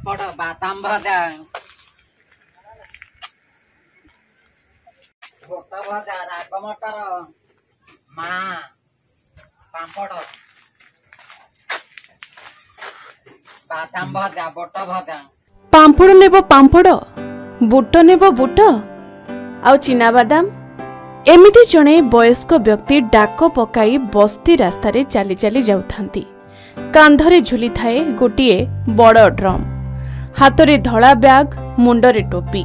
पापड़ बादाम भजा गोट भजा राग मटर माँ पापड़ बादाम भजा बोट भजा पांपड़ नेब पांपड़ बुट नेब बुट आउ चिना बादाम एमिति जणे वयस्क व्यक्ति डाक पकाई बस्ती रास्ता रे चली चली जाउथांती। कांधरे झुली थाए गोटिए बड़ ड्रम, हाथरे धड़ा बैग, मुंडरे टोपी।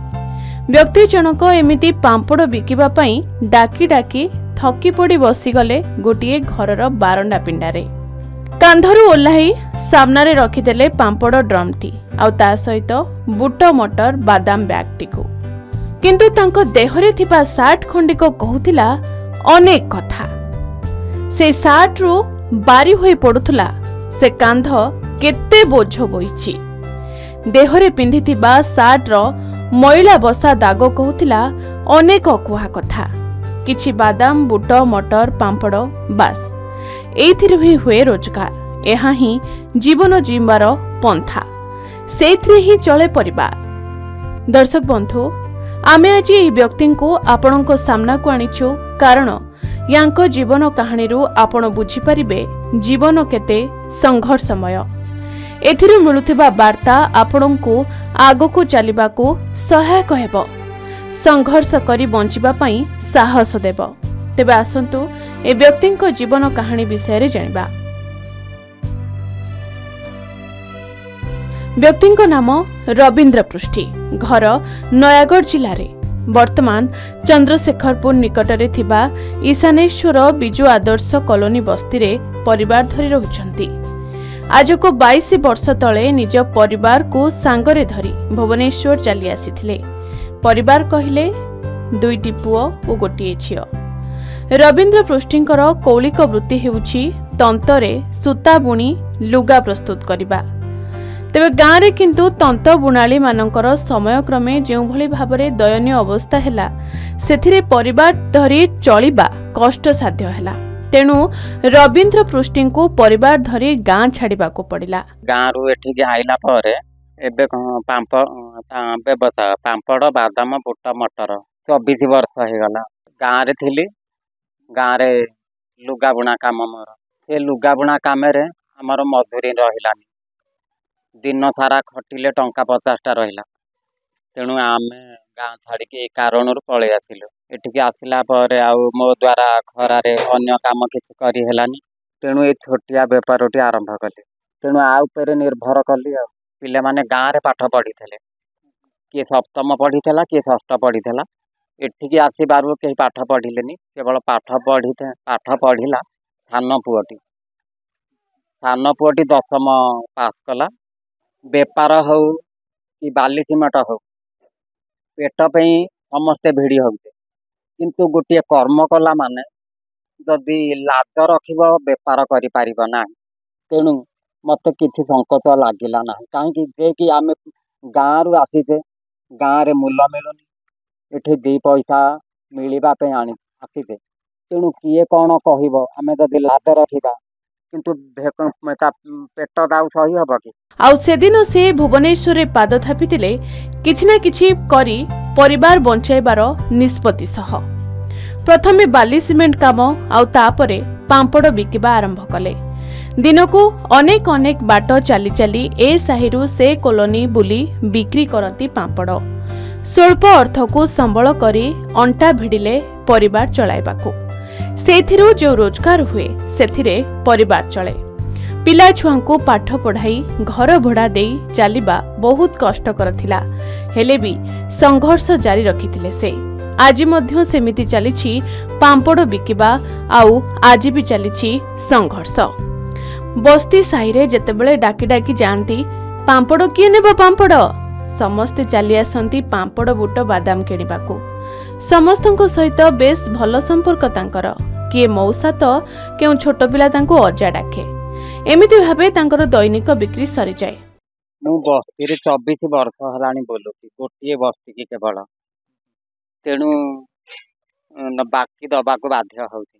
व्यक्ति जनक एमिति पांपड़ बिकिबा पई डाकी डाकी थकी पड़ी बसीगले गोटिए घरर बारंडा पिंडारे। कांधरू ओह्लाई सामनारे रखिदेले पांपड़ ड्रमटी आउ ता सहित बुट मटर बादाम बैगटीकू। किंतु तांको देहरे थिबा सार्ट खंडिक कहूथिला अनेक कथा। से सार्ट रु बारी होई पडुथुला से कांध केते बोझ बोइछि। देहरे पिंधिथिबा सार्ट रो मैला बसा दाग कहूथिला अनेक कुहा कथा। किछि बादाम बुट मटर पांपड़ बास एइथिर भी हुए रोजगार। एहा ही जीवन जीवार पंथा, सेइथिरे ही चले परिवार। दर्शक बंधु, आमे आज एही व्यक्ति को आपणको सामना को आनिछु कारण यांको जीवन कहानी रु आपण बुझी परिबे जीवन केते संघर्षमय। एथिरु मिलुथिबा वार्ता आपणको आगको चलिबाको सहायक हेबो, संघर्ष करी बंचिबा पई साहस देबो। तेबे आसंतु ए व्यक्तिको जीवन कहानी विषय रे जानिबा। व्यक्तिको नाम रविंद्र पृष्ठी, घर नयागढ़ जिले में। वर्तमान चंद्रशेखरपुर निकटरे थिबा ईशानेश्वर बिजु आदर्श कॉलोनी बस्ती रे परिवार धरी रहुछंती। आज को 22 वर्ष तले निज परिवार को सांगरे धरी भुवनेश्वर चली आसीथिले। परिवार कहिले दुईटी पुओ और गोटिए झियो। रविंद्र पृष्ठींकर कौलिक वृत्ति हेउछि तंतरे सूता बुणी लुगा प्रस्तुत करिबा। तेबे गाँव रे किंतु तंत बुणाली मानकर समय क्रमे जो भली भाबरे दयनीय अवस्था हैला सेथिरे परिवार धरी चलिबा कष्ट साध्य हैला। तेणु रविंद्र पृष्ठी को परिवार धरी गाँ छाड़िबा को पड़िला। गाँ रु एठी के आइला परे एबे पांपड़ व्यवसाय पांपड़ बादाम बुट मटर 24 वर्ष हे गला। गाँ रे थिली, गाँ रे लुगा बुणा काम मोर। से लुगा बुणा काम रे हमर मजूरी रहिलानी। दिन सारा खटिले टंका 50टा रहिला। तेणु आमे गाँ छाड़ी के कारण पलि आसिलु। एठिके आसिला परे आउ मो द्वारा खरारे अन्य काम किछि करि हेलानी। तेणु ए छोटिया बेपारटी आरंभ कली। तेणु आ उपरे निर्भर कली। पिले माने गाँ रे पाठ पढ़िथिले, किए सप्तम पढ़िथिला किए षष्ठ पढ़िथिला। एठिके आसिबारु केही पाठ पढ़िलेनी, केवल पाठ पढ़िला सानो पुअटी 10म पास कला। बेपार हो कि बाली सिमेंट हो पेट पे समस्ते भिड़ी होते, किंतु गोटे कर्म कला माने जदि लाज रखिब बेपार करि परिबो ना। तेणु मते किछि संकोच लागिला ना, काहेकि जे कि आमे गाँ रु आसीचे, गाँ रे मूल्य मिलुनी, एठी 2 पैसा मिलिबा पे आसीचे। तेणु किए कौन कहिबो आमे जदि लाज रखिबा किंतु पेट दाउ सही हबो कि। आउ सेदिन से भुवनेश्वर रे पाद थापितिले किछि ना किछि करी परिवार बंचाइबार निष्पत्ति सह। प्रथमे बाली सिमेंट काम आउ तापरे पांपड़ बिकिबा आरंभ कले। दिनकू अनेक अनेक बाट चली चली ए साहिरु से कॉलोनी बुली बिक्री करती पांपड़। स्वल्प अर्थ को संबल करी अंटा भिड़िले परिवार चलाइबाकू। सेथिरु जो रोजगार हुए सेथिरे परिवार चले। पिला छुआ को पाठ पढ़ाई घर भड़ा दे चलिबा बहुत कष्टकर थिला, हेले भी संघर्ष जारी रखिथिले से। आज मध्य सेमिति चलिछि पांपड़ बिकिबा आउ आज भी चलिछि संघर्ष। बस्ती साहिरे जेतेबेले डाकी डाकी जानती पांपड़ किए नेबो पांपड़, समस्ते चली आसंती पांपड़ बुट बादाम किणिबाकू। समस्तଙ୍କ सहित बेस भल संपर्क तांकर। किए मौसा तो केउ छोट पिला तांको अजा डाके। एमिति भाबे तांकर दैनिक बिक्री सरी जाए। मु बस्ती रे 24 वर्ष हलानी बोलुची, गोटिए बस्ती की केवल। तेणु बाकी दबाको बाध्य होउची,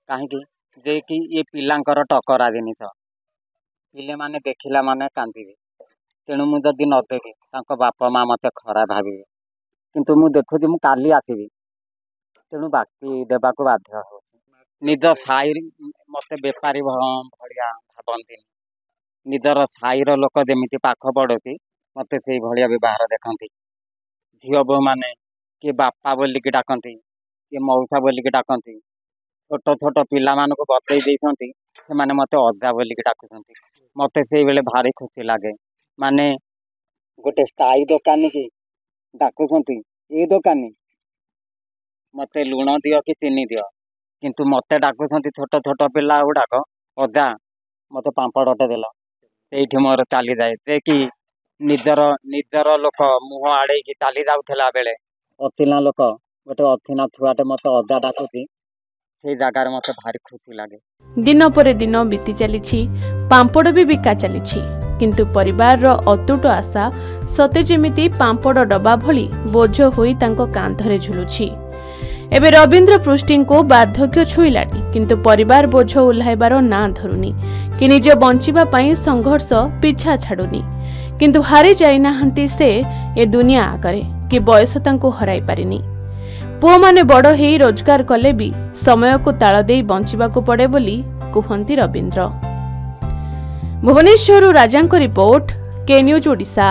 काहेकि जे कि ये पिलांकर टकरा जिनिस पिले माने देखिला माने कांदिबे। तेणु मु जदि नदेवी बापा माँ मत खराब भावे किंतु मु देखुची मु काली आसबि तेणु बाकी देवाक बाध्य हो निज साई मत बेपारी भाया भावती निजर साईर लोक जमी पाख पड़ोसी मत से भाया व्यवहार देखती झील बो मैंने किए बापा बोलिकी डाकती किए मौसा बोलिकी डाकती छोट छोट पिला मानक बतई देती से मत अजा बोलिकी डाकुंट मत से बेले भारी खुशी लगे माने गोटे स्थायी दुकानी की डाकुंट ये दुकानी मत लुण दियो कि चीनी दियो किंतु मत डाकुंट छोट छोट पिला गुड़ाक अजा मत पांपड़टे देल से मोर चली जाए कि निजर निजर लोक मुह आड़े चली जाऊला बेले अथिना लोक गोटे अथिना छुआटे मत अजा डाकुची से जगार मत भारी खुशी लगे। दिन पर दिन बीती चली पांपड़ भी बिका चली किंतु परिवार रो अतुट आशा सते जेमिति पांपड़ डबा भली बोझ होई तांको कांधरे झुलुछि। एबे रवींद्र पृष्टि को वार्धक्य छुईलानी किंतु परिवार बोझ उल्हाइबार ना धरुनी कि निज बंचिबा पई संघर्ष पिछा छाडुनी किंतु हारी जाई नाहंती से ए दुनिया आगरे कि बयस तांको हराई पारिनी। पुओ माने बड़ हेई रोजगार कले भी समय को ताल देई बंचिबा को पड़े बोली कुहंती रवींद्र। भुवनेश्वर राजांको रिपोर्ट के न्यूज ओडिशा।